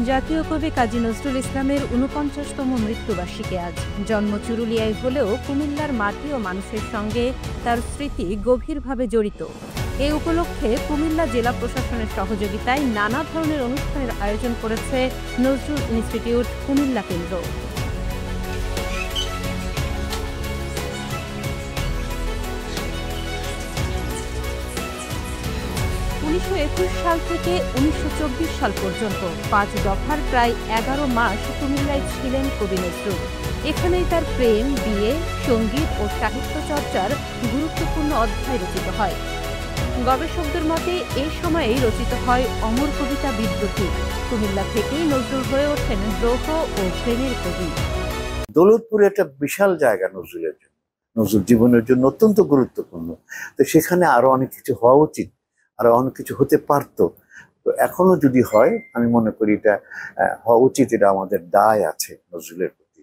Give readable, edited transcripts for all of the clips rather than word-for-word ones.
জাতীয় কবি কাজী নজরুল ইসলামের ৪৯তম মৃত্যুবার্ষিকী আজ। জন্ম চুরুলিয়ায় হলেও কুমিল্লার মাটি ও মানুষের সঙ্গে তার স্মৃতি গভীরভাবে জড়িত। এ উপলক্ষে কুমিল্লা জেলা প্রশাসনের সহযোগিতায় নানা ধরনের অনুষ্ঠানের আয়োজন করেছে নজরুল ইনস্টিটিউট কুমিল্লা কেন্দ্র। ১৯২১ সাল থেকে ১৯২৪ সাল পর্যন্ত ৫ দফার প্রায় ১১ মাস কুমিল্লায় ছিলেন কবি নজরুল। এখানেই তার প্রেম, বিয়ে, সঙ্গীত ও সাহিত্য চর্চার গুরুত্বপূর্ণ অধ্যায় রচিত হয়। গবেষকদের মতে এ সময়েই রচিত হয় অমর কবিতা বিদ্রোহী। কুমিল্লা থেকেই নজরুল হয়ে ওঠেন দ্রোহ ও প্রেমের কবি। দৌলতপুরে একটা বিশাল জায়গা নজরুলের জন্য, নজরুল জীবনের জন্য অত্যন্ত গুরুত্বপূর্ণ। তো সেখানে আরো অনেক কিছু হওয়া উচিত, আরো অনেক কিছু হতে পারতো। তো এখনো যদি হয়, আমি মনে করি এটা হওয়া উচিত, এটা আমাদের দায় আছে নজরুলের প্রতি।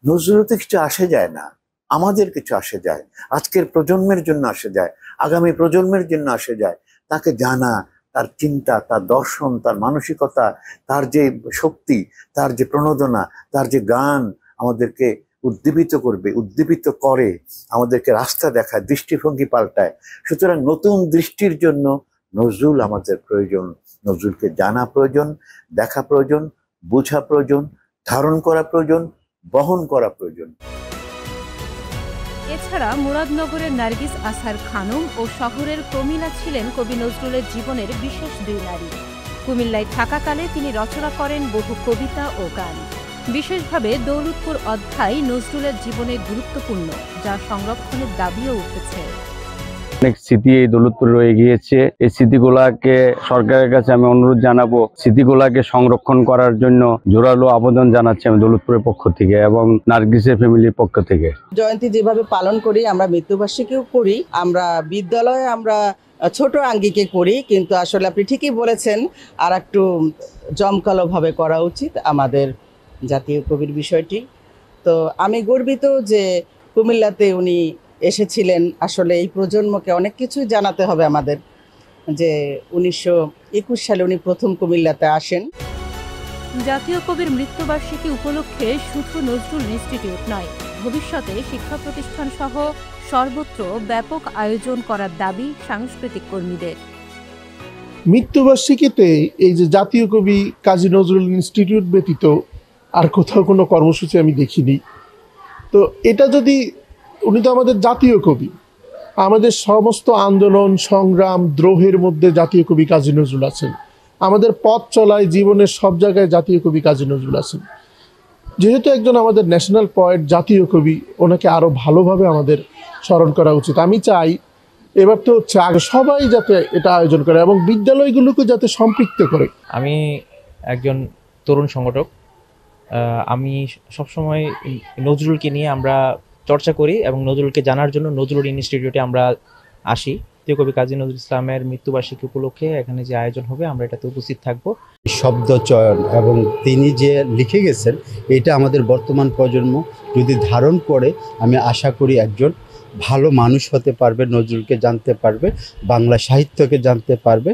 নজরুলতে কিছু আসে যায় না, আমাদের কিছু আসে যায়, আজকের প্রজন্মের জন্য আসে যায়, আগামী প্রজন্মের জন্য আসে যায়। তাকে জানা, তার চিন্তা, তার দর্শন, তার মানসিকতা, তার যে শক্তি, তার যে প্রণোদনা, তার যে গান আমাদেরকে উদ্দীপিত করবে, উদ্দীপিত করে, আমাদেরকে রাস্তা দেখায়, দৃষ্টিভঙ্গি পাল্টায়। সুতরাং নতুন দৃষ্টির জন্য নজরুল আমাদের প্রয়োজন। নজরুলকে জানা প্রয়োজন, দেখা প্রয়োজন, বোঝা প্রয়োজন, ধারণ করা প্রয়োজন, বহন করা প্রয়োজন। এছাড়া মুরাদনগরের নার্গিস আসার খানম ও শহরের প্রমীলা ছিলেন কবি নজরুলের জীবনের বিশেষ দুই নারী। কুমিল্লায় থাকাকালে তিনি রচনা করেন বহু কবিতা ও গান। বিশেষভাবে দৌলতপুর অধ্যায় নজরুলের জীবনে গুরুত্বপূর্ণ, যা সংরক্ষণের দাবিও উঠেছে। অনেক স্মৃতি এই দৌলতপুরে রয়ে গিয়েছে। এই স্মৃতিগুলাকে সরকারের কাছে আমি অনুরোধ জানাবো, স্মৃতিগুলাকে সংরক্ষণ করার জন্য জোরালো আবেদন জানাচ্ছি আমি দৌলতপুরের পক্ষ থেকে এবং নার্গিসের ফ্যামিলির পক্ষ থেকে। জয়ন্তী যেভাবে পালন করি, আমরা মৃত্যুবার্ষিকীও করি। আমরা বিদ্যালয়ে আমরা ছোট আঙ্গিকে করি, কিন্তু আসলে আপনি ঠিকই বলেছেন, আর একটু জমকালোভাবে করা উচিত আমাদের জাতীয় কবির বিষয়টি। তো আমি গর্বিত যে কুমিল্লাতে উনি এসেছিলেন। আসলে এই প্রজন্মকে অনেক কিছুই জানাতে হবে আমাদের, যে ১৯২১ সালে উনি প্রথম কুমিল্লাতে আসেন। জাতীয় কবির মৃত্যুবার্ষিকী উপলক্ষে শুধু নজরুল ইনস্টিটিউট নয়, ভবিষ্যতে শিক্ষা প্রতিষ্ঠান সহ সর্বত্র ব্যাপক আয়োজন করার দাবি সাংস্কৃতিক কর্মীদের। মৃত্যুবার্ষিকীতে এই যে জাতীয় কবি কাজী নজরুল ইনস্টিটিউট ব্যতীত আর কোথাও কোনো কর্মসূচি আমি দেখিনি। তো এটা যদি, উনি তো আমাদের জাতীয় কবি, আমাদের সমস্ত আন্দোলন, সংগ্রাম, দ্রোহের মধ্যে জাতীয় কবি কাজী নজরুল আছেন। আমাদের পথ চলায়, জীবনের সব জায়গায় জাতীয় কবি কাজী নজরুল আছেন। যেহেতু একজন আমাদের ন্যাশনাল পয়েট, জাতীয় কবি, ওনাকে আরও ভালোভাবে আমাদের স্মরণ করা উচিত। আমি চাই এবার তো হচ্ছে আগে সবাই যাতে এটা আয়োজন করে এবং বিদ্যালয়গুলোকে যাতে সম্পৃক্ত করে। আমি একজন তরুণ সংগঠক। আমি সবসময় নজরুলকে নিয়ে আমরা চর্চা করি এবং নজরুলকে জানার জন্য নজরুল ইনস্টিটিউটে আমরা আসি। জাতীয় কবি কাজী নজরুল ইসলামের মৃত্যুবার্ষিকী উপলক্ষে এখানে যে আয়োজন হবে, আমরা এটাতে উপস্থিত থাকব। শব্দ চয়ন এবং তিনি যে লিখে গেছেন, এটা আমাদের বর্তমান প্রজন্ম যদি ধারণ করে, আমি আশা করি একজন ভালো মানুষ হতে পারবে, নজরুলকে জানতে পারবে, বাংলা সাহিত্যকে জানতে পারবে।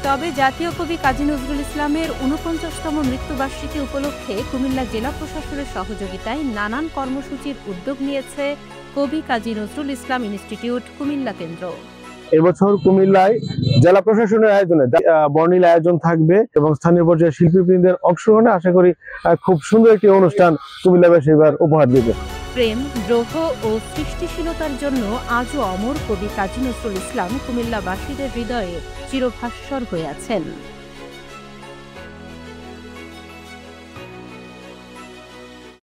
তবে জাতীয় কবি কাজী নজরুল ইসলামের ৪৯তম মৃত্যুবার্ষিকী উপলক্ষে কুমিল্লা জেলা প্রশাসনের সহযোগিতায় নানান কর্মসূচির উদ্যোগ নিয়েছে কবি কাজী নজরুল ইসলাম ইনস্টিটিউট কুমিল্লা কেন্দ্র। এবছর কুমিল্লায় জেলা প্রশাসনের আয়োজনে বর্ণিল আয়োজন থাকবে এবং স্থানীয় পর্যায়ে শিল্পীবৃন্দের অংশগ্রহণে আশা করি খুব সুন্দর একটি অনুষ্ঠান কুমিল্লাবাসী এবার উপহার দেবে। প্রেম, দ্রোহ ও সৃষ্টিশীলতার জন্য আজও অমর কবি কাজী নজরুল ইসলাম কুমিল্লাবাসীদের হৃদয়ে চিরভাস্বর হয়ে আছেন।